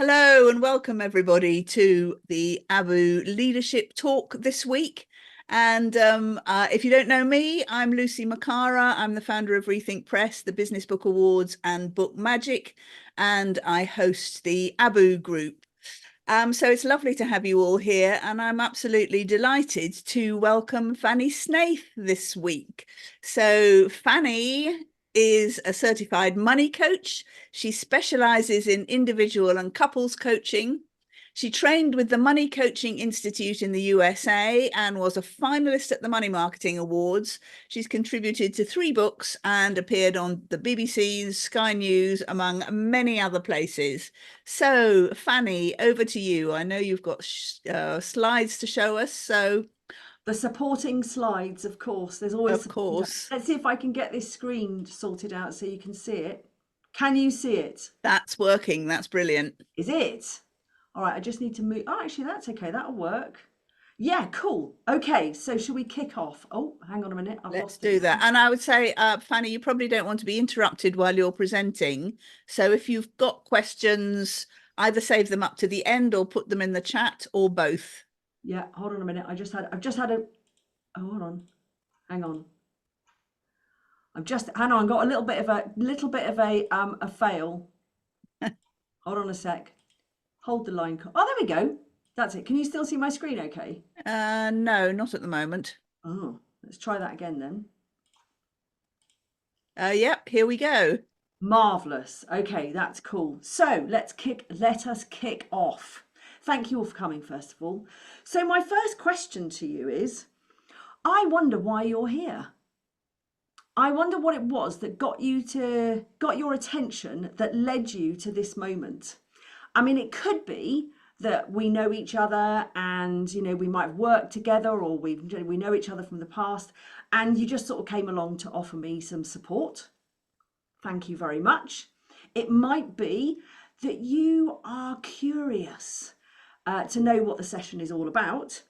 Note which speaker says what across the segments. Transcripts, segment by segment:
Speaker 1: Hello and welcome everybody to the ABOO Leadership Talk this week. And if you don't know me, I'm Lucy McCarraher. I'm the founder of Rethink Press, the Business Book Awards and Book Magic, and I host the ABOO group. So it's lovely to have you all here, and I'm absolutely delighted to welcome Fanny Snaith this week. So Fanny is a certified money coach. She specializes in individual and couples coaching. She trained with the Money Coaching Institute in the USA and was a finalist at the Money Marketing Awards. She's contributed to 3 books and appeared on the BBC's, Sky News, among many other places. So, Fanny, over to you. I know you've got slides to show us, so
Speaker 2: The supporting slides, of course. There's always,
Speaker 1: of course,
Speaker 2: let's see if I can get this screen sorted out so you can see it. Can you see it?
Speaker 1: that's working. That's brilliant.
Speaker 2: Is it? All right, I just need to move. Oh, actually, that's okay. That'll work. Yeah, cool. Okay, so should we kick off? Oh, hang on a minute. I've
Speaker 1: Let's
Speaker 2: lost it
Speaker 1: do that.
Speaker 2: now.
Speaker 1: And I would say, Fanny, you probably don't want to be interrupted while you're presenting. So if you've got questions, either save them up to the end or put them in the chat or both.
Speaker 2: Yeah, hold on a minute. Oh, hold on. Hang on. Hang on, got a little bit of a fail. Hold on a sec. Hold the line. Oh, there we go. That's it. Can you still see my screen okay?
Speaker 1: No, not at the moment.
Speaker 2: Oh, let's try that again then.
Speaker 1: Yep, here we go.
Speaker 2: Marvelous. Okay, that's cool. So let us kick off. Thank you all for coming, first of all. So my first question to you is, I wonder why you're here. I wonder what it was that got your attention, that led you to this moment. I mean, it could be that we know each other and, we might have worked together, or we know each other from the past, and you just sort of came along to offer me some support. Thank you very much. It might be that you are curious to know what the session is all about,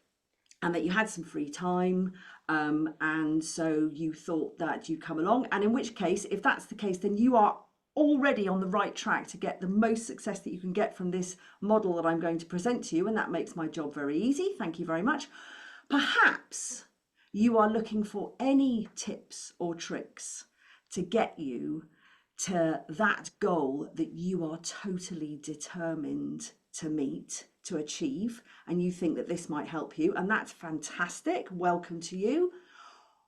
Speaker 2: and that you had some free time, and so you thought that you'd come along. And in which case, if that's the case, then you are already on the right track to get the most success that you can get from this model that I'm going to present to you, and that makes my job very easy. Thank you very much. Perhaps you are looking for any tips or tricks to get you to that goal that you are totally determined to meet, to achieve, and you think that this might help you, and that's fantastic. Welcome to you.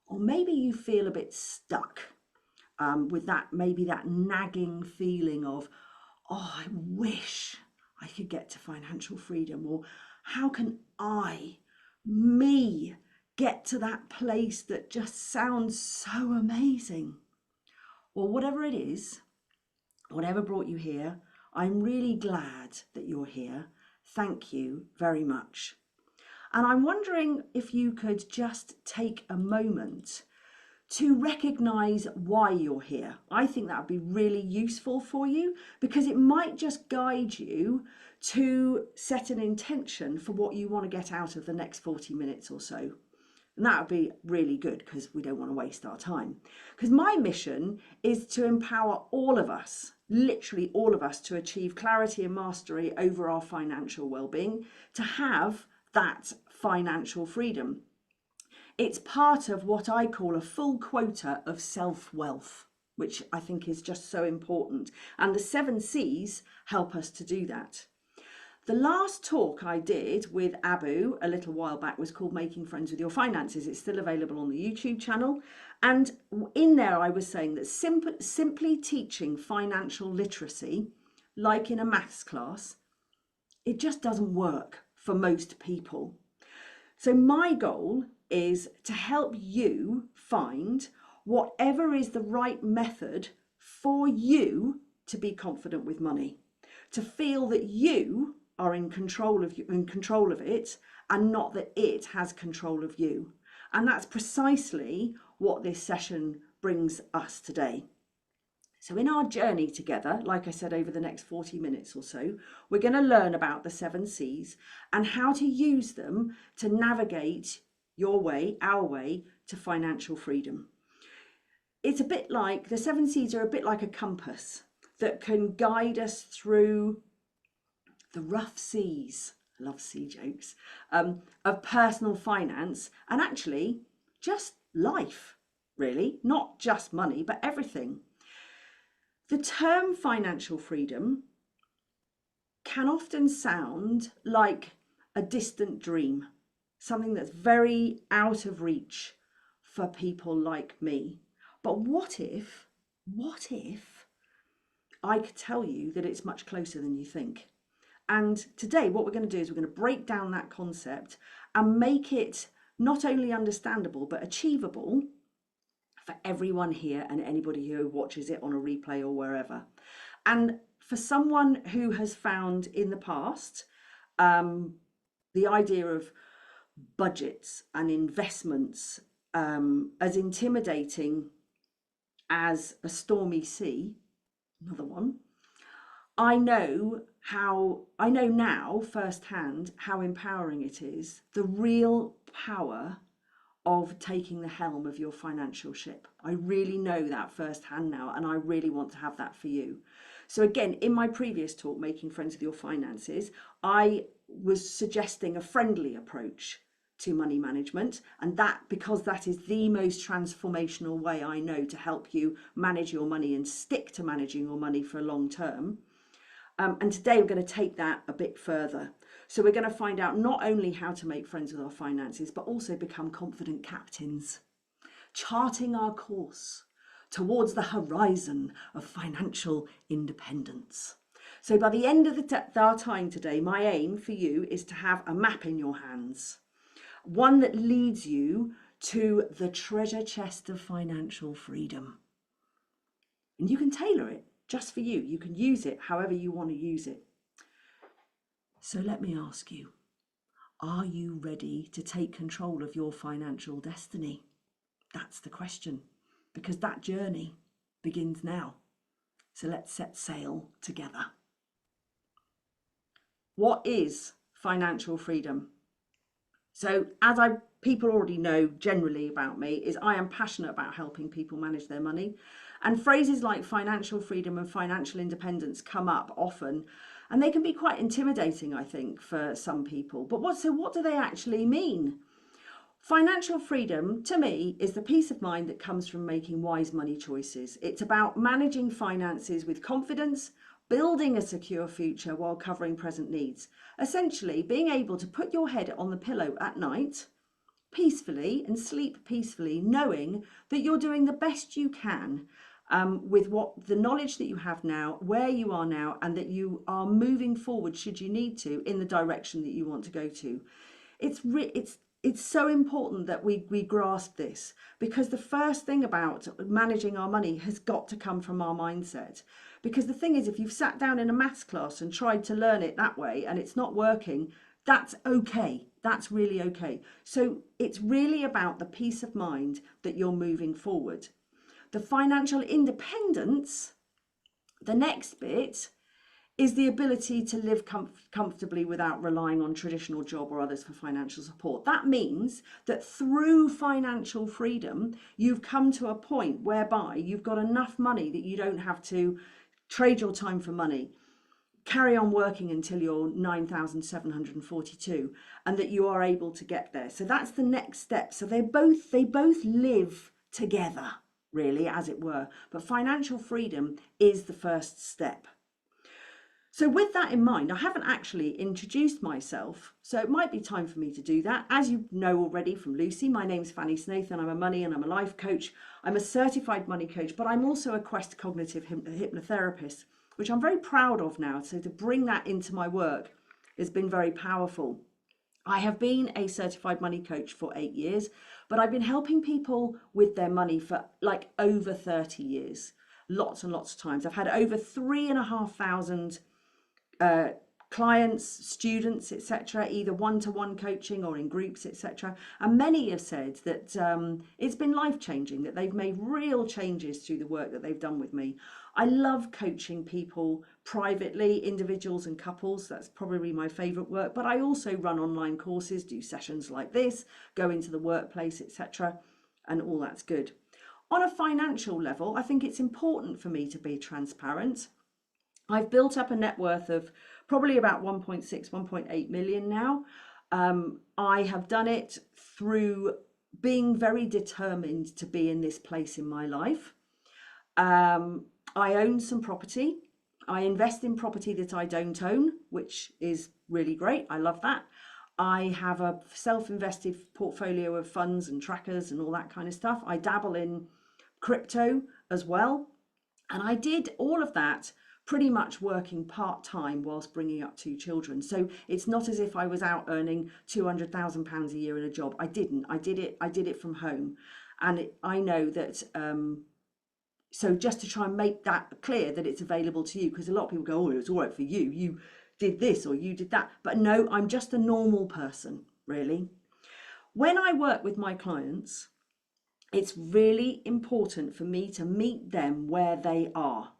Speaker 2: Or maybe you feel a bit stuck with maybe that nagging feeling of, oh, I wish I could get to financial freedom, or how can me, get to that place that just sounds so amazing? Or whatever it is, whatever brought you here, I'm really glad that you're here. Thank you very much. And I'm wondering if you could just take a moment to recognize why you're here. I think that would be really useful for you, because it might just guide you to set an intention for what you want to get out of the next 40 minutes or so. And that would be really good, because we don't want to waste our time. Because my mission is to empower all of us, literally all of us, to achieve clarity and mastery over our financial well-being, to have that financial freedom. It's part of what I call a full quota of self-wealth, which I think is just so important. And the 7 C's help us to do that. The last talk I did with ABOO a little while back was called Making Friends with Your Finances. It's still available on the YouTube channel. And in there I was saying that simply teaching financial literacy, like in a maths class, it just doesn't work for most people. So my goal is to help you find whatever is the right method for you to be confident with money, to feel that you are in control of it, and not that it has control of you. And that's precisely what this session brings us today. So in our journey together, like I said, over the next 40 minutes or so, we're going to learn about the 7 C's and how to use them to navigate our way to financial freedom. It's a bit like, the 7 C's are a bit like a compass that can guide us through the rough seas, I love sea jokes, of personal finance and actually just life, really, not just money, but everything. The term financial freedom can often sound like a distant dream, something that's very out of reach for people like me. But what if I could tell you that it's much closer than you think? And today, what we're going to do is we're going to break down that concept and make it not only understandable, but achievable for everyone here and anybody who watches it on a replay or wherever. And for someone who has found in the past the idea of budgets and investments as intimidating as a stormy sea, another one, I know now firsthand how empowering it is, the real power of taking the helm of your financial ship. I really know that firsthand now, and I really want to have that for you. So again, in my previous talk, Making Friends with Your Finances, I was suggesting a friendly approach to money management, and that because that is the most transformational way I know to help you manage your money and stick to managing your money for a long term. And today we're going to take that a bit further. So we're going to find out not only how to make friends with our finances, but also become confident captains, charting our course towards the horizon of financial independence. So by the end of our time today, my aim for you is to have a map in your hands, one that leads you to the treasure chest of financial freedom. And you can tailor it just for you. You can use it however you want to use it. So let me ask you, are you ready to take control of your financial destiny? That's the question, because that journey begins now. So let's set sail together. What is financial freedom? So as people already know generally about me, is I am passionate about helping people manage their money. And phrases like financial freedom and financial independence come up often, and they can be quite intimidating, I think, for some people. But what do they actually mean? Financial freedom, to me, is the peace of mind that comes from making wise money choices. It's about managing finances with confidence, building a secure future while covering present needs. Essentially, being able to put your head on the pillow at night peacefully and sleep peacefully, knowing that you're doing the best you can with the knowledge that you have now, where you are now, and that you are moving forward, should you need to, in the direction that you want to go to. It's so important that we grasp this, because the first thing about managing our money has got to come from our mindset. Because the thing is, if you've sat down in a maths class and tried to learn it that way and it's not working, that's okay. That's really okay. So it's really about the peace of mind that you're moving forward. The financial independence, the next bit, is the ability to live comfortably without relying on traditional job or others for financial support. That means that through financial freedom, you've come to a point whereby you've got enough money that you don't have to trade your time for money, carry on working until you're 9,742, and that you are able to get there. So that's the next step. So they both live together, really, as it were. But financial freedom is the first step. So with that in mind, I haven't actually introduced myself, so it might be time for me to do that. As you know already from Lucy, my name's Fanny Snaith, and I'm a money and I'm a life coach. I'm a certified money coach, but I'm also a Quest cognitive hypnotherapist, which I'm very proud of now. So to bring that into my work has been very powerful. I have been a certified money coach for 8 years, but I've been helping people with their money for like over 30 years, lots and lots of times. I've had over 3,500 clients, students, etc., either one-to-one coaching or in groups, etc. And many have said that it's been life-changing, that they've made real changes through the work that they've done with me. I love coaching people privately, individuals and couples. That's probably my favorite work. But I also run online courses, do sessions like this, go into the workplace, etc. And all that's good. On a financial level, I think it's important for me to be transparent. I've built up a net worth of probably about 1.6, 1.8 million now. I have done it through being very determined to be in this place in my life. I own some property. I invest in property that I don't own, which is really great. I love that. I have a self-invested portfolio of funds and trackers and all that kind of stuff. I dabble in crypto as well. And I did all of that pretty much working part-time whilst bringing up 2 children. So it's not as if I was out earning £200,000 a year in a job. I didn't. I did it from home. And I know that, so just to try and make that clear that it's available to you, because a lot of people go, oh, it's all right for you. You did this or you did that. But no, I'm just a normal person, really. When I work with my clients, it's really important for me to meet them where they are.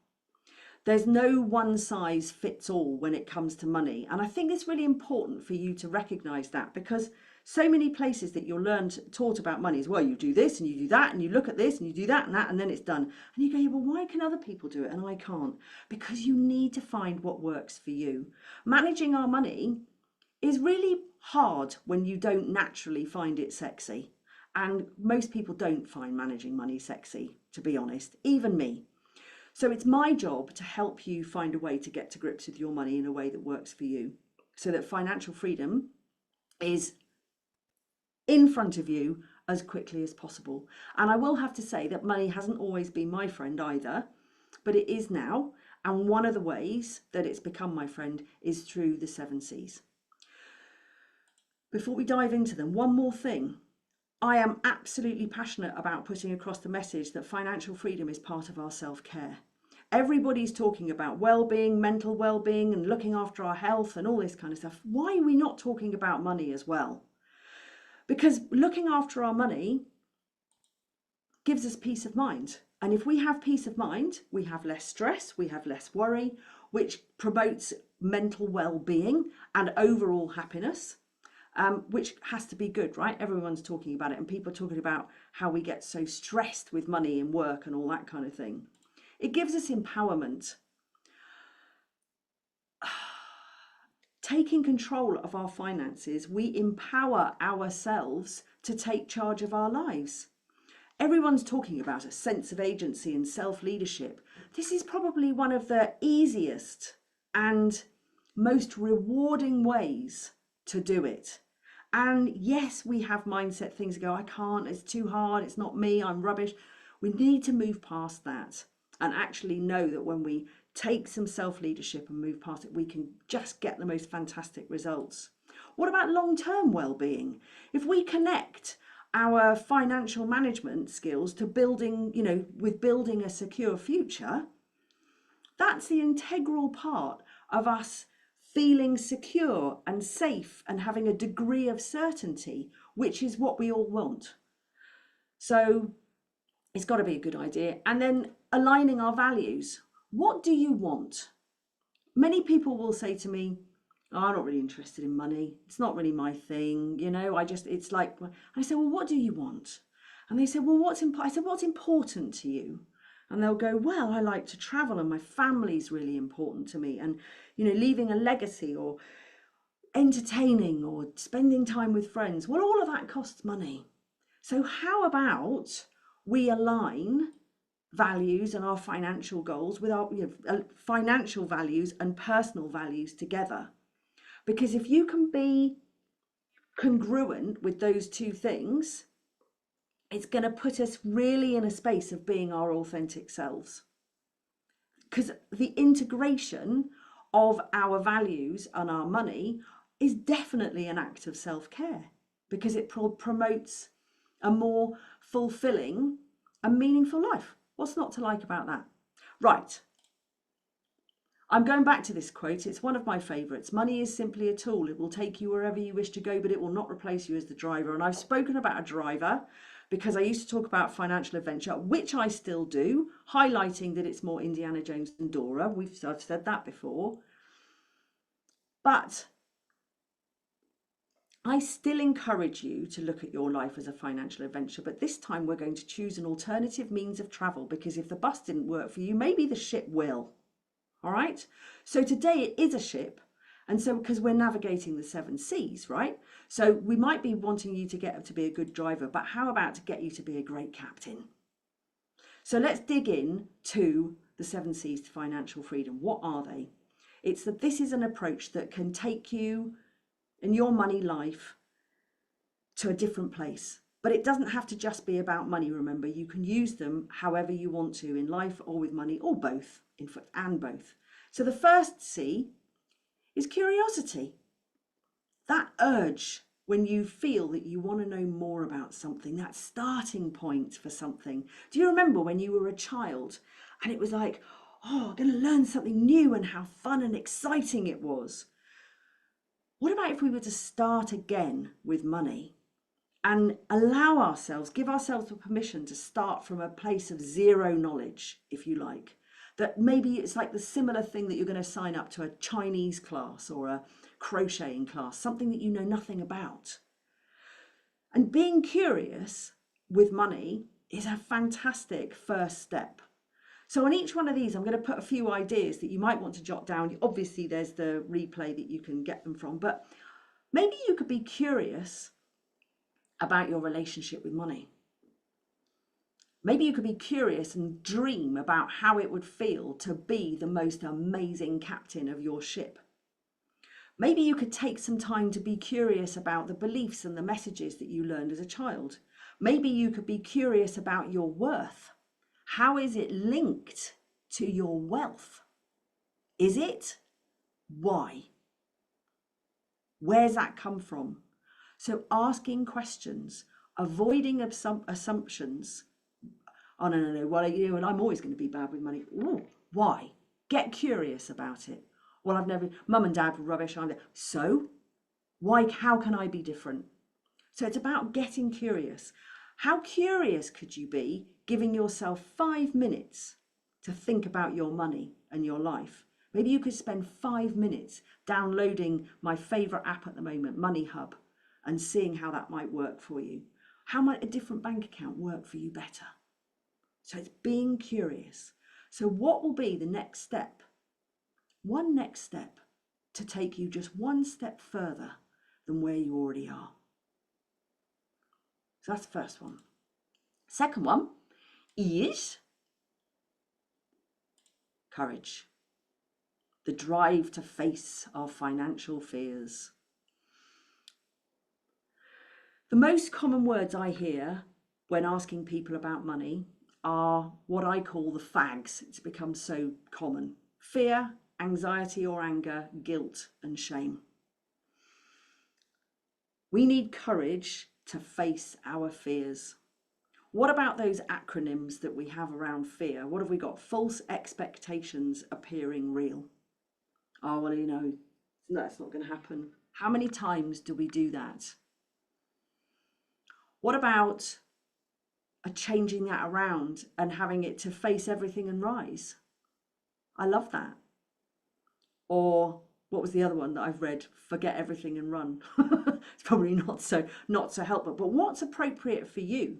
Speaker 2: There's no one size fits all when it comes to money. And I think it's really important for you to recognize that, because so many places that you're taught about money is, well, you do this and you do that and you look at this and you do that, and then it's done. And you go, yeah, well, why can other people do it and I can't? Because you need to find what works for you. Managing our money is really hard when you don't naturally find it sexy. And most people don't find managing money sexy, to be honest, even me. So it's my job to help you find a way to get to grips with your money in a way that works for you, so that financial freedom is in front of you as quickly as possible. And I will have to say that money hasn't always been my friend either, but it is now. And one of the ways that it's become my friend is through the 7 C's. Before we dive into them, one more thing. I am absolutely passionate about putting across the message that financial freedom is part of our self-care. Everybody's talking about well-being, mental well-being, and looking after our health and all this kind of stuff. Why are we not talking about money as well? Because looking after our money gives us peace of mind. And if we have peace of mind, we have less stress, we have less worry, which promotes mental well-being and overall happiness. Which has to be good, right? Everyone's talking about it, and people are talking about how we get so stressed with money and work and all that kind of thing. It gives us empowerment. Taking control of our finances, we empower ourselves to take charge of our lives. Everyone's talking about a sense of agency and self-leadership. This is probably one of the easiest and most rewarding ways to do it. And yes, we have mindset things that go, I can't, it's too hard, it's not me, I'm rubbish. We need to move past that and actually know that when we take some self-leadership and move past it, we can just get the most fantastic results. What about long-term well-being? If we connect our financial management skills to building, with building a secure future, that's the integral part of us feeling secure and safe and having a degree of certainty, which is what we all want. So it's got to be a good idea. And then aligning our values. What do you want? Many people will say to me, oh, I'm not really interested in money. It's not really my thing. It's like, I say, well, what do you want? And they say, well, what's important to you? And they'll go, well, I like to travel and my family's really important to me. And, leaving a legacy or entertaining or spending time with friends. Well, all of that costs money. So how about we align values and our financial goals with our financial values and personal values together? Because if you can be congruent with those two things, it's going to put us really in a space of being our authentic selves. Because the integration of our values and our money is definitely an act of self-care, because it promotes a more fulfilling and meaningful life. What's not to like about that? Right. I'm going back to this quote. It's one of my favourites. Money is simply a tool. It will take you wherever you wish to go, but it will not replace you as the driver. And I've spoken about a driver because I used to talk about financial adventure, which I still do, highlighting that it's more Indiana Jones than Dora. I've said that before. But I still encourage you to look at your life as a financial adventure, but this time we're going to choose an alternative means of travel, because if the bus didn't work for you, maybe the ship will. All right. So today it is a ship, And so, because we're navigating the 7 C's, right? So we might be wanting you to get to be a good driver, but how about to get you to be a great captain? So let's dig in to the 7 C's to financial freedom. What are they? It's that this is an approach that can take you in your money life to a different place. But it doesn't have to just be about money, remember. You can use them however you want to in life or with money, or both, in fact, and both. So the first C is curiosity. That urge when you feel that you want to know more about something, that starting point for something. Do you remember when you were a child and it was like, oh, I'm going to learn something new, and how fun and exciting it was? What about if we were to start again with money and allow ourselves, give ourselves the permission to start from a place of zero knowledge, if you like? That maybe it's like the similar thing that you're going to sign up to a Chinese class or a crocheting class, something that you know nothing about. And being curious with money is a fantastic first step. So on each one of these, I'm going to put a few ideas that you might want to jot down. Obviously, there's the replay that you can get them from, but maybe you could be curious about your relationship with money. Maybe you could be curious and dream about how it would feel to be the most amazing captain of your ship. Maybe you could take some time to be curious about the beliefs and the messages that you learned as a child. Maybe you could be curious about your worth. How is it linked to your wealth? Is it? Why? Where's that come from? So asking questions, avoiding assumptions. Oh, no. Well, and I'm always going to be bad with money. Ooh, why? Get curious about it. Well, I've never, mum and dad were rubbish. So why, how can I be different? So it's about getting curious. How curious could you be giving yourself 5 minutes to think about your money and your life? Maybe you could spend 5 minutes downloading my favorite app at the moment, Money Hub, and seeing how that might work for you. How might a different bank account work for you better? So it's being curious. So what will be the next step? One next step to take you just one step further than where you already are. So that's the first one. Second one is courage. The drive to face our financial fears. The most common words I hear when asking people about money are what I call the fags. It's become so common. Fear, anxiety or anger, guilt and shame. We need courage to face our fears. What about those acronyms that we have around fear? What have we got? False expectations appearing real. Oh, well, that's not going to happen. How many times do we do that? What about changing that around and having it to face everything and rise? I love that. Or what was the other one that I've read? Forget everything and run. It's probably not so helpful. But what's appropriate for you?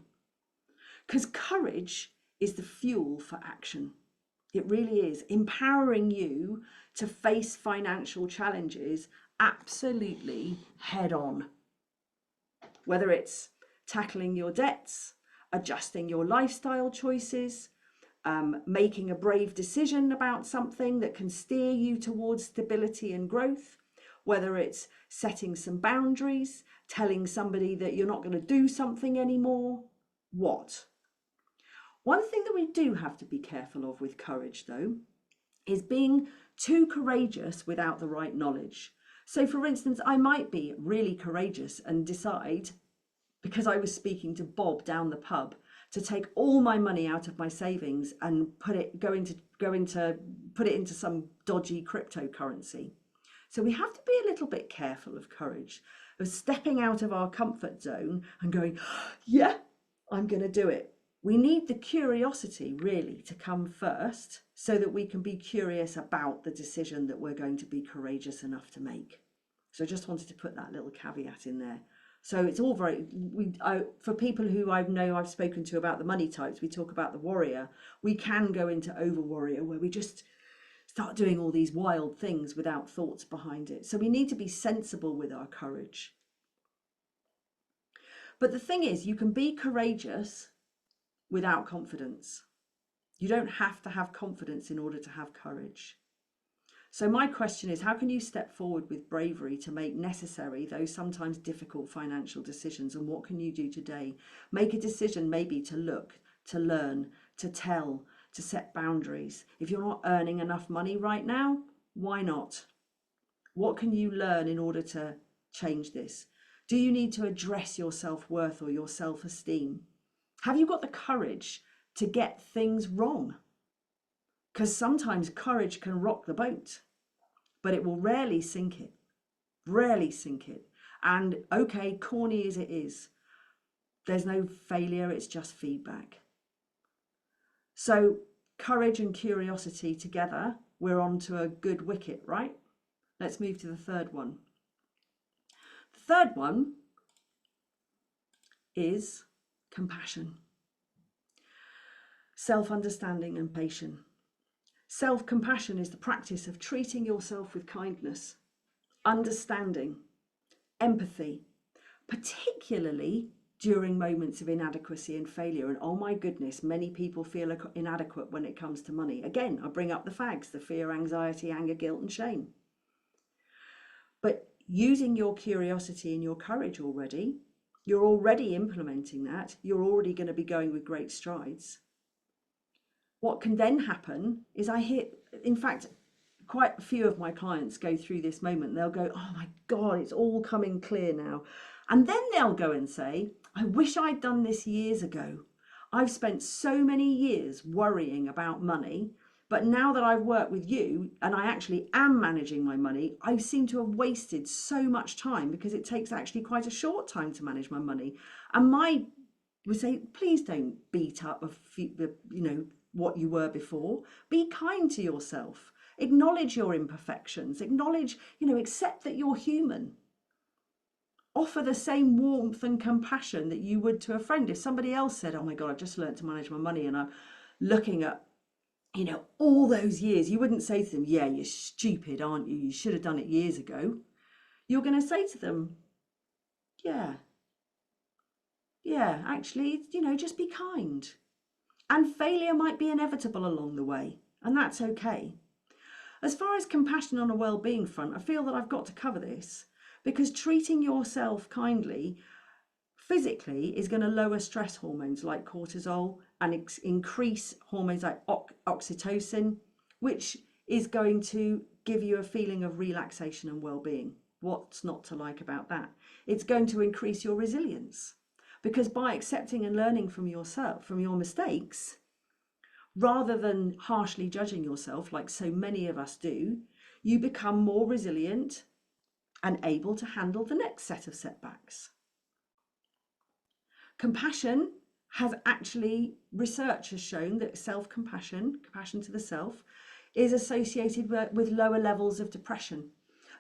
Speaker 2: Because courage is the fuel for action. It really is. Empowering you to face financial challenges absolutely head on. Whether it's tackling your debts, adjusting your lifestyle choices, making a brave decision about something that can steer you towards stability and growth, whether it's setting some boundaries, telling somebody that you're not going to do something anymore. What? One thing that we do have to be careful of with courage, though, is being too courageous without the right knowledge. So, for instance, I might be really courageous and decide, because I was speaking to Bob down the pub, to take all my money out of my savings and put it into some dodgy cryptocurrency. So we have to be a little bit careful of courage, of stepping out of our comfort zone and going, yeah, I'm going to do it. We need the curiosity really to come first so that we can be curious about the decision that we're going to be courageous enough to make. So I just wanted to put that little caveat in there. So it's all very, for people who I've spoken to about the money types, we talk about the warrior. We can go into over warrior where we just start doing all these wild things without thoughts behind it. So we need to be sensible with our courage. But the thing is, you can be courageous without confidence. You don't have to have confidence in order to have courage. So my question is, how can you step forward with bravery to make necessary, though sometimes difficult, financial decisions? And what can you do today? Make a decision maybe to look, to learn, to tell, to set boundaries. If you're not earning enough money right now, why not? What can you learn in order to change this? Do you need to address your self-worth or your self-esteem? Have you got the courage to get things wrong? Because sometimes courage can rock the boat, but it will rarely sink it. Rarely sink it. And okay, corny as it is, there's no failure, it's just feedback. So courage and curiosity together, we're on to a good wicket, right? Let's move to the third one. The third one is compassion, self-understanding and patience. Self-compassion is the practice of treating yourself with kindness, understanding, empathy, particularly during moments of inadequacy and failure. And oh my goodness, many people feel inadequate when it comes to money. Again, I bring up the fags, the fear, anxiety, anger, guilt, and shame. But using your curiosity and your courage already, you're already implementing that. You're already going to be going with great strides. What can then happen is in fact, quite a few of my clients go through this moment. They'll go, oh my God, it's all coming clear now. And then they'll go and say, I wish I'd done this years ago. I've spent so many years worrying about money, but now that I've worked with you and I actually am managing my money, I seem to have wasted so much time because it takes actually quite a short time to manage my money. And we say, please don't beat up what you were before. Be kind to yourself. Acknowledge your imperfections. Acknowledge, accept that you're human. Offer the same warmth and compassion that you would to a friend. If somebody else said, oh my God, I've just learned to manage my money and I'm looking at, all those years, you wouldn't say to them, yeah, you're stupid, aren't you? You should have done it years ago. You're going to say to them, yeah, actually, just be kind. And failure might be inevitable along the way, and that's okay. As far as compassion on a well-being front, I feel that I've got to cover this because treating yourself kindly physically is going to lower stress hormones like cortisol and increase hormones like oxytocin, which is going to give you a feeling of relaxation and well-being. What's not to like about that? It's going to increase your resilience. Because by accepting and learning from yourself, from your mistakes, rather than harshly judging yourself like so many of us do, you become more resilient and able to handle the next set of setbacks. Compassion research has shown that self-compassion, compassion to the self, is associated with lower levels of depression,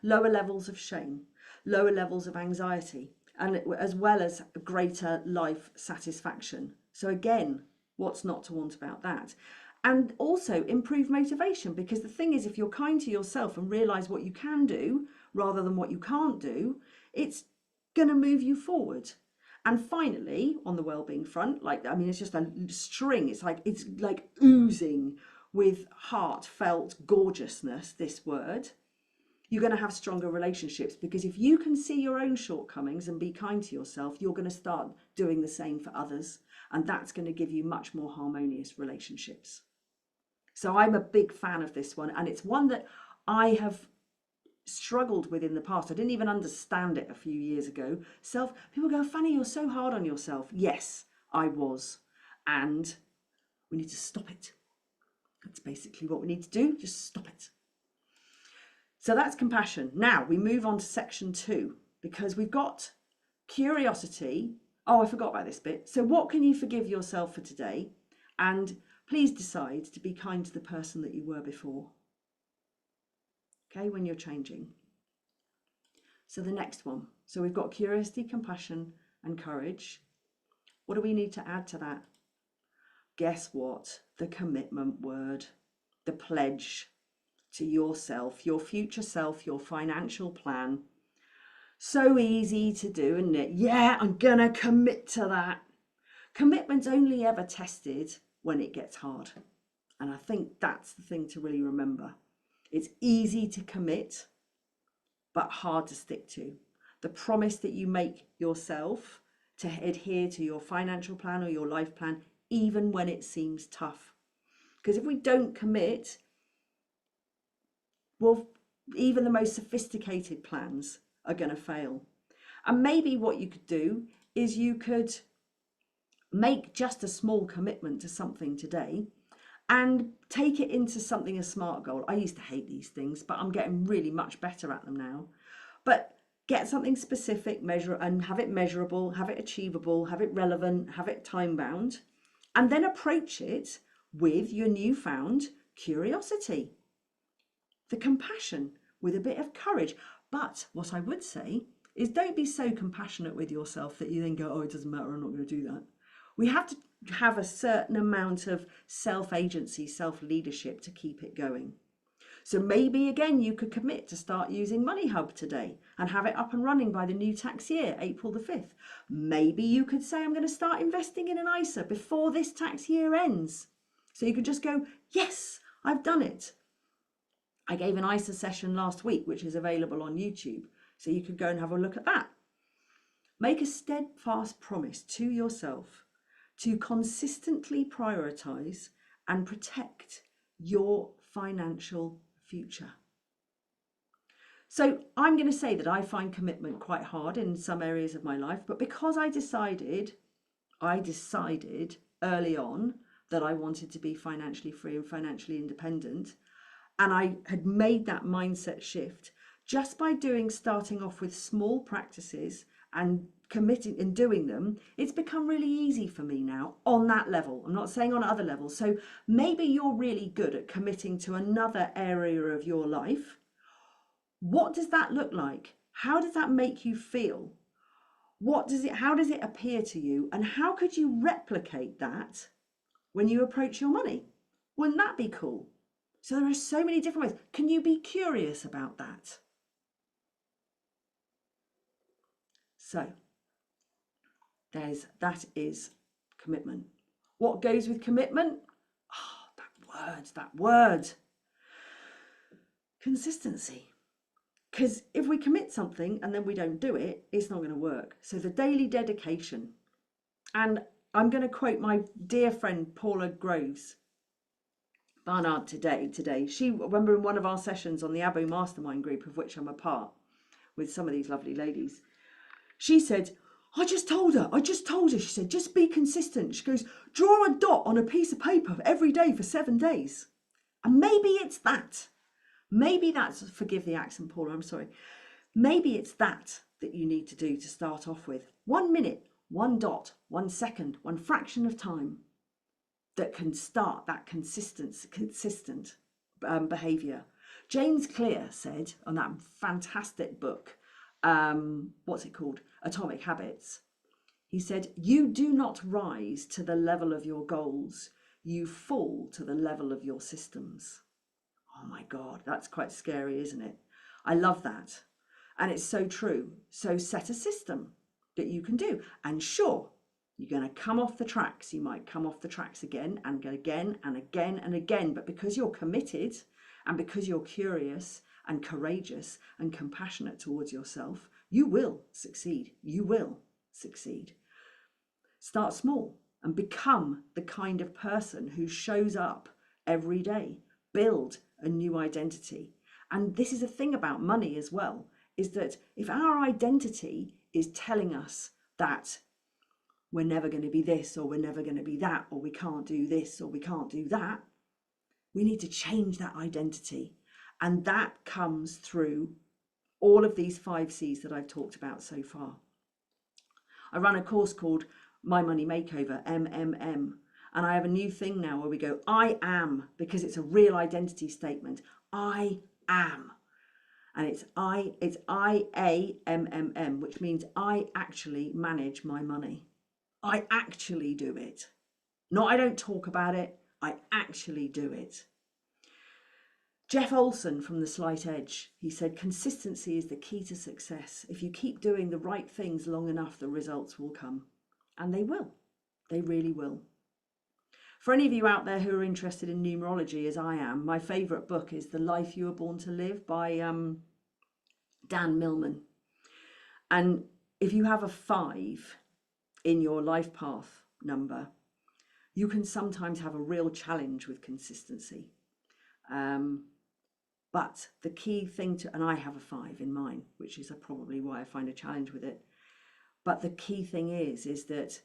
Speaker 2: lower levels of shame, lower levels of anxiety, and as well as greater life satisfaction. So again, what's not to want about that? And also improve motivation, because the thing is, if you're kind to yourself and realize what you can do rather than what you can't do, it's going to move you forward. And finally, on the well-being front, it's just a string. It's like oozing with heartfelt gorgeousness, this word. You're going to have stronger relationships, because if you can see your own shortcomings and be kind to yourself, you're going to start doing the same for others. And that's going to give you much more harmonious relationships. So I'm a big fan of this one. And it's one that I have struggled with in the past. I didn't even understand it a few years ago. People go, Fanny, you're so hard on yourself. Yes, I was. And we need to stop it. That's basically what we need to do. Just stop it. So that's compassion. Now we move on to section 2, because we've got curiosity. Oh, I forgot about this bit. So what can you forgive yourself for today? And please decide to be kind to the person that you were before. Okay, when you're changing. So the next one. So we've got curiosity, compassion, and courage. What do we need to add to that? Guess what? The commitment word, the pledge. to yourself, your future self, your financial plan. So easy to do, isn't it? Yeah, I'm gonna commit to that. Commitment's only ever tested when it gets hard. And I think that's the thing to really remember. It's easy to commit, but hard to stick to. The promise that you make yourself to adhere to your financial plan or your life plan, even when it seems tough. Because if we don't commit, well, even the most sophisticated plans are going to fail. And maybe what you could do is you could make just a small commitment to something today and take it into something a SMART goal. I used to hate these things, but I'm getting really much better at them now. But get something specific, measure, and have it measurable, have it achievable, have it relevant, have it time bound, and then approach it with your newfound curiosity, the compassion, with a bit of courage. But what I would say is don't be so compassionate with yourself that you then go, oh, it doesn't matter, I'm not going to do that. We have to have a certain amount of self-agency, self-leadership to keep it going. So maybe again, you could commit to start using Money Hub today and have it up and running by the new tax year, April the 5th. Maybe you could say, I'm going to start investing in an ISA before this tax year ends. So you could just go, yes, I've done it. I gave an ISA session last week, which is available on YouTube. So you could go and have a look at that. Make a steadfast promise to yourself to consistently prioritize and protect your financial future. So I'm going to say that I find commitment quite hard in some areas of my life, but because I decided early on that I wanted to be financially free and financially independent, and I had made that mindset shift just by starting off with small practices and committing and doing them, it's become really easy for me now on that level. I'm not saying on other levels. So maybe you're really good at committing to another area of your life. What does that look like? How does that make you feel? How does it appear to you? And how could you replicate that when you approach your money? Wouldn't that be cool? So there are so many different ways. Can you be curious about that? So that is commitment. What goes with commitment? Oh, that word. Consistency. Because if we commit something and then we don't do it, it's not going to work. So the daily dedication. And I'm going to quote my dear friend Paula Groves Barnard today. She, when we were in one of our sessions on the ABOO mastermind group, of which I'm a part with some of these lovely ladies, she said, I just told her, she said, just be consistent. She goes, draw a dot on a piece of paper every day for 7 days. And maybe it's that. Maybe that's, forgive the accent, Paula, I'm sorry. Maybe it's that you need to do to start off with. 1 minute, 1 dot, 1 second, 1 fraction of time that can start that consistent behavior. James Clear said on that fantastic book, what's it called? Atomic Habits. He said, you do not rise to the level of your goals, you fall to the level of your systems. Oh my God, that's quite scary, isn't it? I love that. And it's so true. So set a system that you can do. And sure, you're going to come off the tracks. You might come off the tracks again and again and again and again. But because you're committed and because you're curious and courageous and compassionate towards yourself, you will succeed. You will succeed. Start small and become the kind of person who shows up every day. Build a new identity. And this is a thing about money as well, is that if our identity is telling us that we're never going to be this, or we're never going to be that, or we can't do this, or we can't do that, we need to change that identity. And that comes through all of these 5 C's that I've talked about so far. I run a course called My Money Makeover, MMM. And I have a new thing now where we go, I am, because it's a real identity statement. I am. And it's IAMMM, which means I actually manage my money. I actually do it. Not I don't talk about it, I actually do it. Jeff Olson from The Slight Edge, he said, consistency is the key to success. If you keep doing the right things long enough, the results will come. And they will. They really will. For any of you out there who are interested in numerology, as I am, my favourite book is The Life You Were Born to Live by Dan Millman. And if you have a 5 in your life path number, you can sometimes have a real challenge with consistency. But the key thing to, and I have a 5 in mine, which is probably why I find a challenge with it. But the key thing is that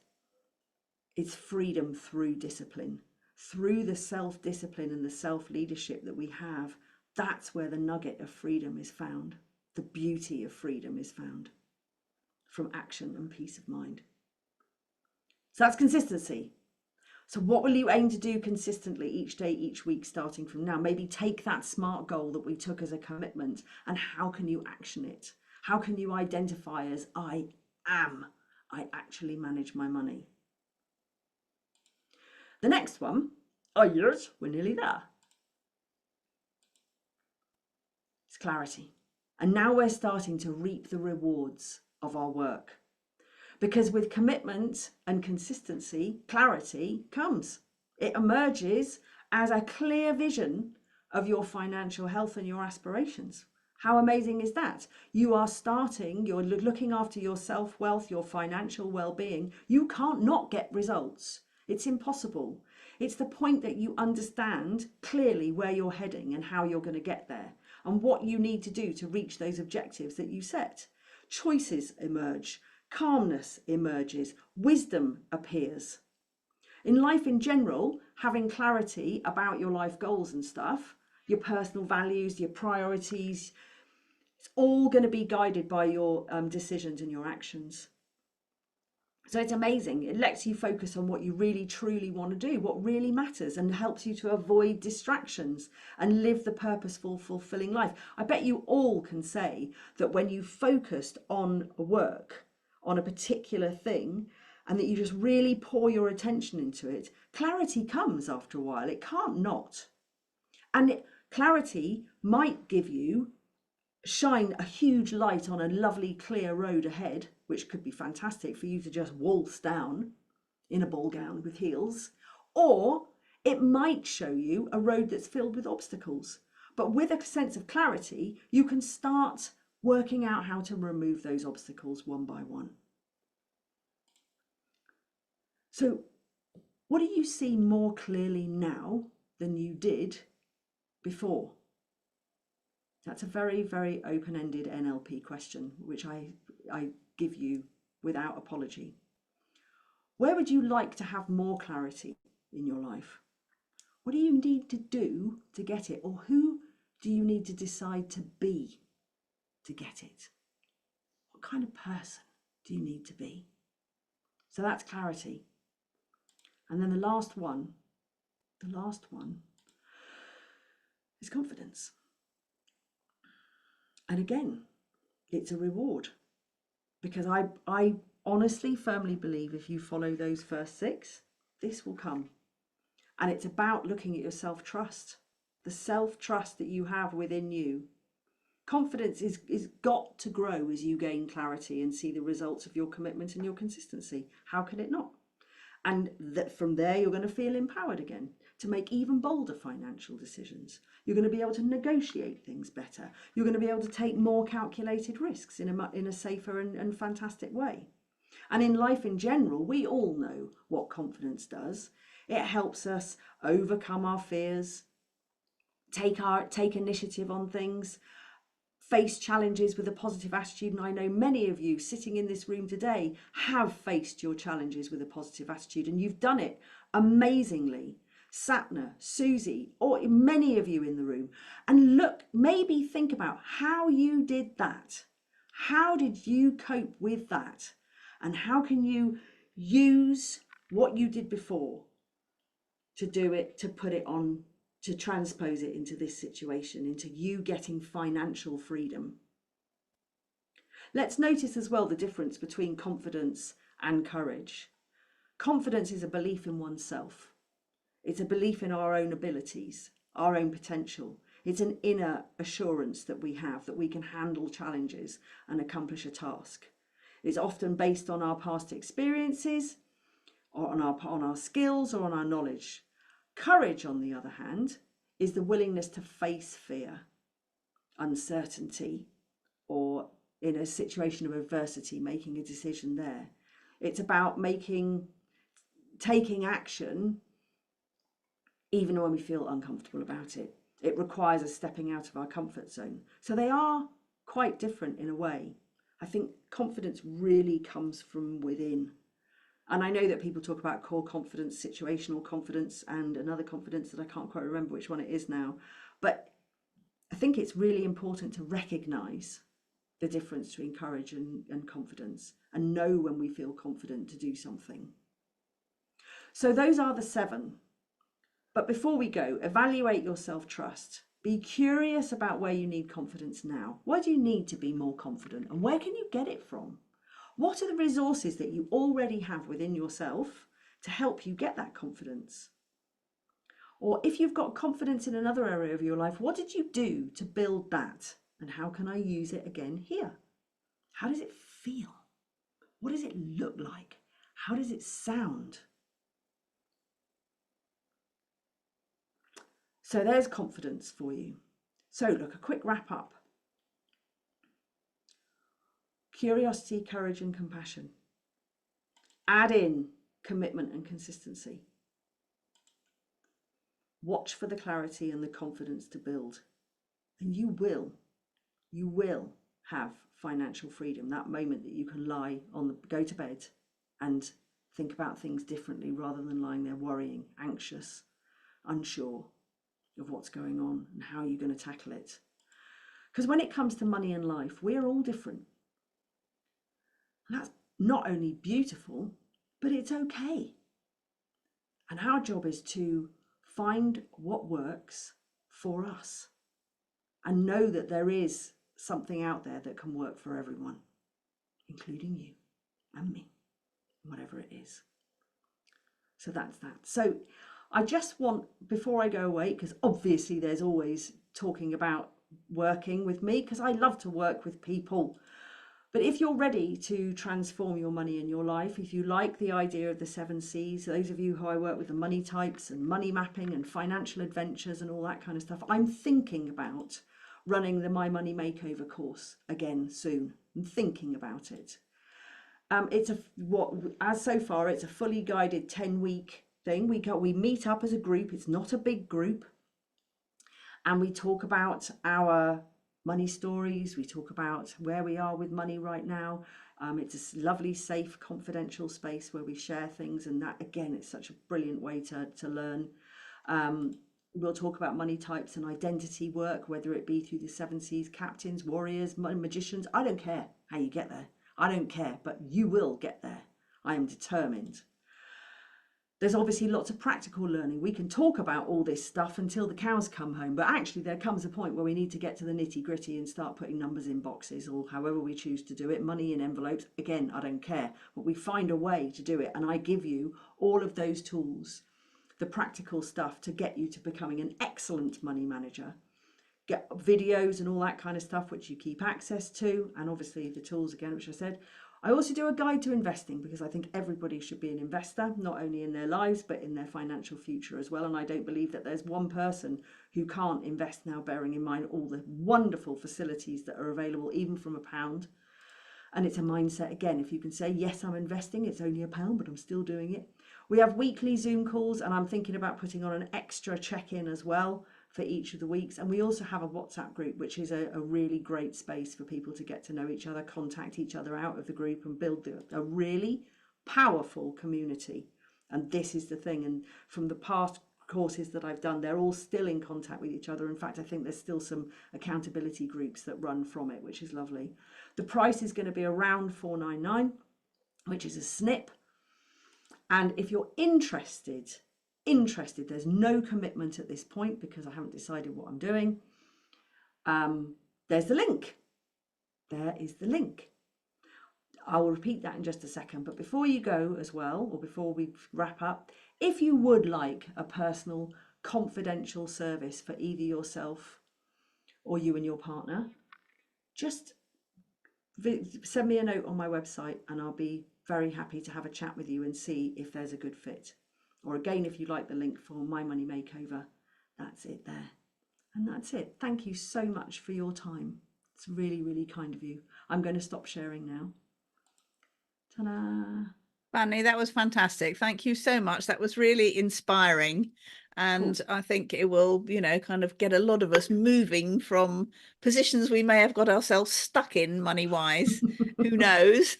Speaker 2: it's freedom through discipline, through the self-discipline and the self-leadership that we have. That's where the nugget of freedom is found. The beauty of freedom is found from action and peace of mind. So that's consistency. So what will you aim to do consistently each day, each week, starting from now? Maybe take that SMART goal that we took as a commitment, and how can you action it? How can you identify as I actually manage my money? The next one, yes, we're nearly there. It's clarity. And now we're starting to reap the rewards of our work. Because with commitment and consistency, clarity comes. It emerges as a clear vision of your financial health and your aspirations. How amazing is that? You are starting, you're looking after your self-wealth, your financial well-being. You can't not get results. It's impossible. It's the point that you understand clearly where you're heading and how you're going to get there and what you need to do to reach those objectives that you set. Choices emerge, calmness emerges, wisdom appears. In life in general, having clarity about your life goals and stuff, your personal values, your priorities, it's all going to be guided by your decisions and your actions. So it's amazing. It lets you focus on what you really truly want to do, what really matters, and helps you to avoid distractions and live the purposeful, fulfilling life. I bet you all can say that when you focused on work, on a particular thing, and that you just really pour your attention into it, clarity comes after a while. It can't not. And clarity might give you, shine a huge light on a lovely clear road ahead, which could be fantastic for you to just waltz down in a ball gown with heels, or it might show you a road that's filled with obstacles. But with a sense of clarity, you can start working out how to remove those obstacles one by one. So what do you see more clearly now than you did before? That's a very, very open-ended NLP question, which I give you without apology. Where would you like to have more clarity in your life? What do you need to do to get it? Or who do you need to decide to be to get it? What kind of person do you need to be? So that's clarity. And then the last one is confidence. And again, it's a reward, because I honestly, firmly believe if you follow those first 6, this will come. And it's about looking at your self-trust, the self-trust that you have within you. Confidence is got to grow as you gain clarity and see the results of your commitment and your consistency. How can it not? And that from there, you're going to feel empowered again to make even bolder financial decisions. You're going to be able to negotiate things better. You're going to be able to take more calculated risks in a safer and fantastic way. And in life in general, we all know what confidence does. It helps us overcome our fears, take initiative on things, face challenges with a positive attitude. And I know many of you sitting in this room today have faced your challenges with a positive attitude, and you've done it amazingly. Sapna, Susie, or many of you in the room. And look, maybe think about how you did that. How did you cope with that? And how can you use what you did before to do it, to put it on, to transpose it into this situation, into you getting financial freedom? Let's notice as well the difference between confidence and courage. Confidence is a belief in oneself. It's a belief in our own abilities, our own potential. It's an inner assurance that we have that we can handle challenges and accomplish a task. It's often based on our past experiences, or on our skills, or on our knowledge. Courage, on the other hand, is the willingness to face fear, uncertainty, or in a situation of adversity, making a decision there. It's about taking action even when we feel uncomfortable about it. It requires us stepping out of our comfort zone. So they are quite different in a way. I think confidence really comes from within. And I know that people talk about core confidence, situational confidence, and another confidence that I can't quite remember which one it is now. But I think it's really important to recognise the difference between courage and confidence, and know when we feel confident to do something. So those are the 7. But before we go, evaluate your self-trust. Be curious about where you need confidence now. Why do you need to be more confident, and where can you get it from? What are the resources that you already have within yourself to help you get that confidence? Or if you've got confidence in another area of your life, what did you do to build that? And how can I use it again here? How does it feel? What does it look like? How does it sound? So there's confidence for you. So look, a quick wrap up. Curiosity, courage, and compassion. Add in commitment and consistency. Watch for the clarity and the confidence to build. And you will have financial freedom, that moment that you can go to bed and think about things differently rather than lying there worrying, anxious, unsure of what's going on and how you're going to tackle it. Because when it comes to money and life, we're all different. And that's not only beautiful, but it's okay. And our job is to find what works for us and know that there is something out there that can work for everyone, including you and me, whatever it is. So that's that. So I just want, before I go away, because obviously there's always talking about working with me, because I love to work with people. But if you're ready to transform your money in your life, if you like the idea of the 7 C's, those of you who I work with, the money types and money mapping and financial adventures and all that kind of stuff, I'm thinking about running the My Money Makeover course again soon. I'm thinking about it. So far it's a fully guided 10-week thing. We meet up as a group. It's not a big group, and we talk about our money stories. We talk about where we are with money right now. It's a lovely, safe, confidential space where we share things, and that again, it's such a brilliant way to learn. We'll talk about money types and identity work, whether it be through the 7 C's, captains, warriors, magicians. I don't care how you get there. I don't care, but you will get there. I am determined. There's obviously lots of practical learning. We can talk about all this stuff until the cows come home, but actually there comes a point where we need to get to the nitty gritty and start putting numbers in boxes, or however we choose to do it, money in envelopes. Again, I don't care, but we find a way to do it. And I give you all of those tools, the practical stuff to get you to becoming an excellent money manager. Get videos and all that kind of stuff, which you keep access to. And obviously the tools again, which I said. I also do a guide to investing, because I think everybody should be an investor, not only in their lives, but in their financial future as well. And I don't believe that there's one person who can't invest now, bearing in mind all the wonderful facilities that are available, even from £1. And it's a mindset. Again, if you can say, yes, I'm investing, it's only £1, but I'm still doing it. We have weekly Zoom calls, and I'm thinking about putting on an extra check-in as well for each of the weeks. And we also have a WhatsApp group, which is a really great space for people to get to know each other, contact each other out of the group, and build a really powerful community. And this is the thing. And from the past courses that I've done, they're all still in contact with each other. In fact, I think there's still some accountability groups that run from it, which is lovely. The price is going to be around £4.99, which is a snip. And if you're interested, there's no commitment at this point because I haven't decided what I'm doing. There's the link. There is the link. I will repeat that in just a second. But before you go as well, or before we wrap up, if you would like a personal, confidential service for either yourself or you and your partner, just send me a note on my website and I'll be very happy to have a chat with you and see if there's a good fit. Or again, if you like the link for My Money Makeover, that's it there. And that's it. Thank you so much for your time. It's really, really kind of you. I'm going to stop sharing now. Ta-da!
Speaker 1: Fanny, that was fantastic. Thank you so much. That was really inspiring. And I think it will, kind of get a lot of us moving from positions we may have got ourselves stuck in money-wise. Who knows?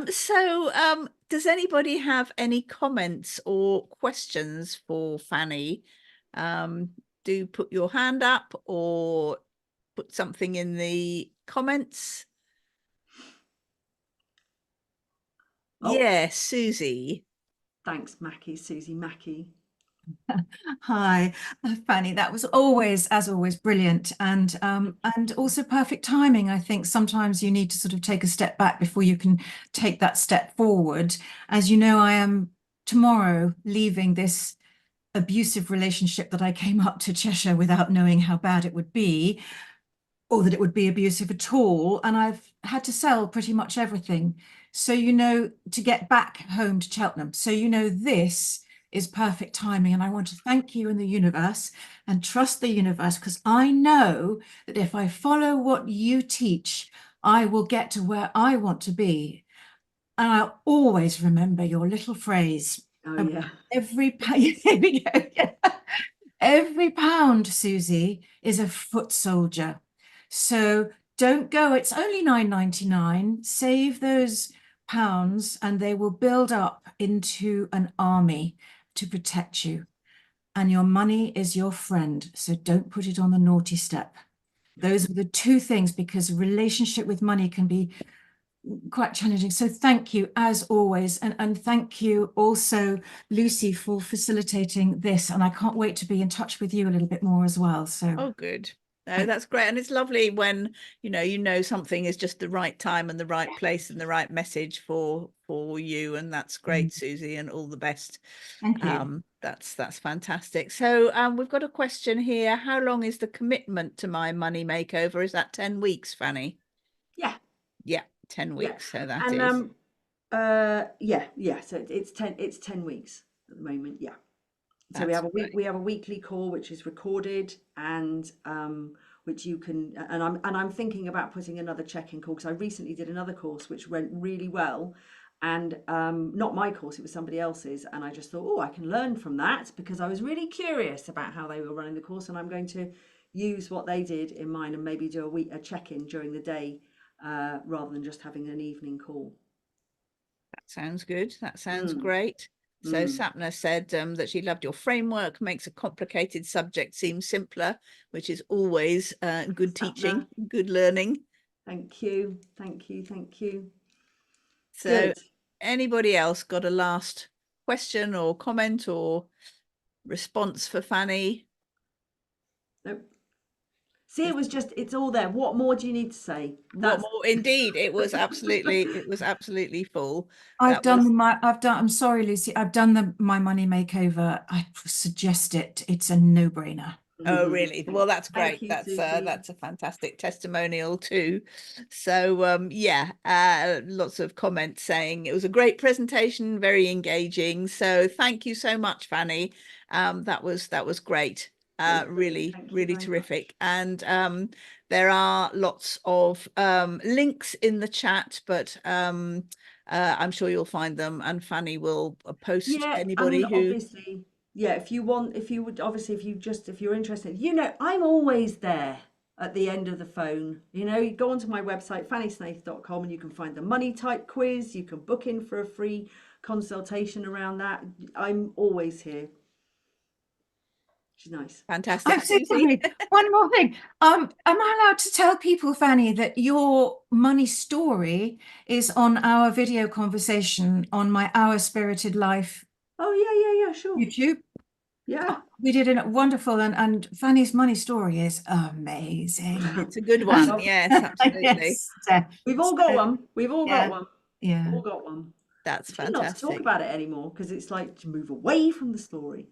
Speaker 1: So does anybody have any comments or questions for Fanny? Do put your hand up or put something in the comments.
Speaker 2: Oh.
Speaker 1: Yes, Susie.
Speaker 2: Thanks, Mackie, Susie Mackie.
Speaker 3: Hi, Fanny. That was always, as always, brilliant and also perfect timing. I think sometimes you need to sort of take a step back before you can take that step forward. As you know, I am tomorrow leaving this abusive relationship that I came up to Cheshire without knowing how bad it would be, or that it would be abusive at all. And I've had to sell pretty much everything. So, to get back home to Cheltenham. So, this is perfect timing. And I want to thank you and the universe and trust the universe, because I know that if I follow what you teach, I will get to where I want to be. And I'll always remember your little phrase.
Speaker 2: Oh, yeah.
Speaker 3: Every here we go. Every pound, Susie, is a foot soldier. So don't go. It's only £9.99. Save those pounds and they will build up into an army to protect you. And your money is your friend. So don't put it on the naughty step. Those are the two things, because a relationship with money can be quite challenging. So thank you as always. And thank you also, Lucy, for facilitating this. And I can't wait to be in touch with you a little bit more as well. So
Speaker 1: Oh, good. No, that's great. And it's lovely when, something is just the right time and the right place and the right message for you. And that's great, Susie, and all the best.
Speaker 3: thank you.
Speaker 1: That's fantastic. So we've got a question here. How long is the commitment to My Money Makeover? Is that 10 weeks, Fanny?
Speaker 2: Yeah.
Speaker 1: Yeah, 10 weeks.
Speaker 2: Yeah.
Speaker 1: So that
Speaker 2: and,
Speaker 1: is.
Speaker 2: Yeah. So it's 10 weeks at the moment. Yeah. So we
Speaker 1: That's
Speaker 2: have a week.
Speaker 1: great.
Speaker 2: We have a weekly call which is recorded, and which you can. And I'm thinking about putting another check-in call, because I recently did another course which went really well, and not my course, it was somebody else's, and I just thought, oh, I can learn from that, because I was really curious about how they were running the course, and I'm going to use what they did in mine and maybe do a check-in during the day rather than just having an evening call.
Speaker 1: That sounds good. That sounds great. So Sapna said that she loved your framework, makes a complicated subject seem simpler, which is always good teaching, good learning.
Speaker 2: Thank you. Thank you. Thank you.
Speaker 1: So
Speaker 2: Good.
Speaker 1: Anybody else got a last question or comment or response for Fanny?
Speaker 2: Nope. See, it's all there. What more do you need to say?
Speaker 1: What more? Indeed, it was absolutely full.
Speaker 3: I'm sorry, Lucy, I've done the My Money Makeover. I suggest it. It's a no-brainer.
Speaker 1: Oh, really? Well, that's great.
Speaker 2: Thank you,
Speaker 1: That's
Speaker 2: Susie.
Speaker 1: that's a fantastic testimonial too. So yeah, lots of comments saying it was a great presentation, very engaging. So thank you so much, Fanny. That was great. Really terrific. And there are lots of links in the chat, but I'm sure you'll find them, and Fanny will post anybody who
Speaker 2: obviously, yeah, if you're interested, I'm always there at the end of the phone. You go onto my website, fannysnaith.com, and you can find the money type quiz. You can book in for a free consultation around that. I'm always here. She's nice.
Speaker 1: Fantastic.
Speaker 3: I'm so sorry. One more thing. Am I allowed to tell people, Fanny, that your money story is on our video conversation on my Our Spirited Life?
Speaker 2: Oh, yeah, sure.
Speaker 3: YouTube?
Speaker 2: Yeah.
Speaker 3: We did a wonderful, and Fanny's money story is amazing.
Speaker 1: It's a good one. Yes, absolutely.
Speaker 3: Yes.
Speaker 2: We've all got one. We've all got one.
Speaker 3: Yeah.
Speaker 2: All got one.
Speaker 1: That's
Speaker 2: fantastic. Not to talk
Speaker 1: fantastic.
Speaker 2: about it anymore, because it's like to move away from the story.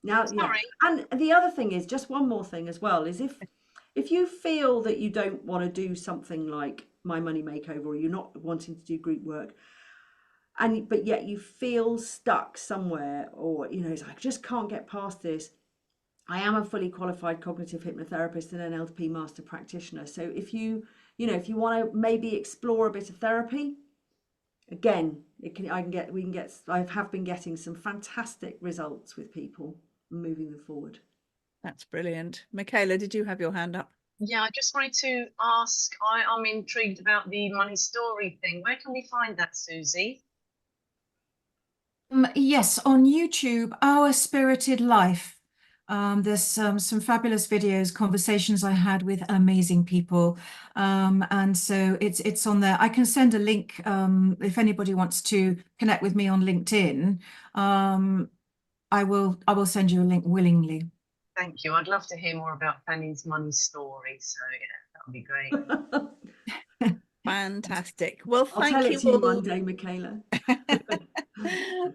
Speaker 2: Now, yeah.
Speaker 1: Sorry.
Speaker 2: And the other thing is, just one more thing as well, is if if you feel that you don't want to do something like My Money Makeover, or you're not wanting to do group work, but yet you feel stuck somewhere, or it's like, I just can't get past this. I am a fully qualified cognitive hypnotherapist and an NLP master practitioner. So if you want to maybe explore a bit of therapy, again, I have been getting some fantastic results with people, moving them forward.
Speaker 1: That's brilliant. Michaela, did you have your hand up?
Speaker 4: Yeah, I just wanted to ask, I'm intrigued about the money story thing. Where can we find that, Susie?
Speaker 3: Yes, on YouTube, Our Spirited Life. There's some fabulous videos, conversations I had with amazing people, and so it's on there. I can send a link if anybody wants to connect with me on LinkedIn. I will send you a link willingly.
Speaker 4: Thank you. I'd love to hear more about Fanny's money story. So yeah, that would be great.
Speaker 1: Fantastic. Well,
Speaker 2: I'll tell
Speaker 1: thank
Speaker 2: it
Speaker 1: you
Speaker 2: to you
Speaker 1: all.
Speaker 2: Monday, Michaela.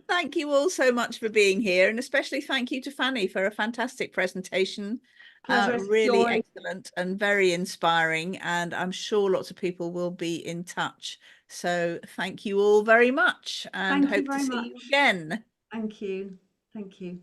Speaker 1: Thank you all so much for being here, and especially thank you to Fanny for a fantastic presentation.
Speaker 2: Pleasure,
Speaker 1: Really
Speaker 2: joy.
Speaker 1: excellent and very inspiring, and I'm sure lots of people will be in touch. So thank you all very much, and
Speaker 2: Thank you
Speaker 1: hope to
Speaker 2: very
Speaker 1: see you
Speaker 2: much.
Speaker 1: again.
Speaker 2: Thank you. Thank you.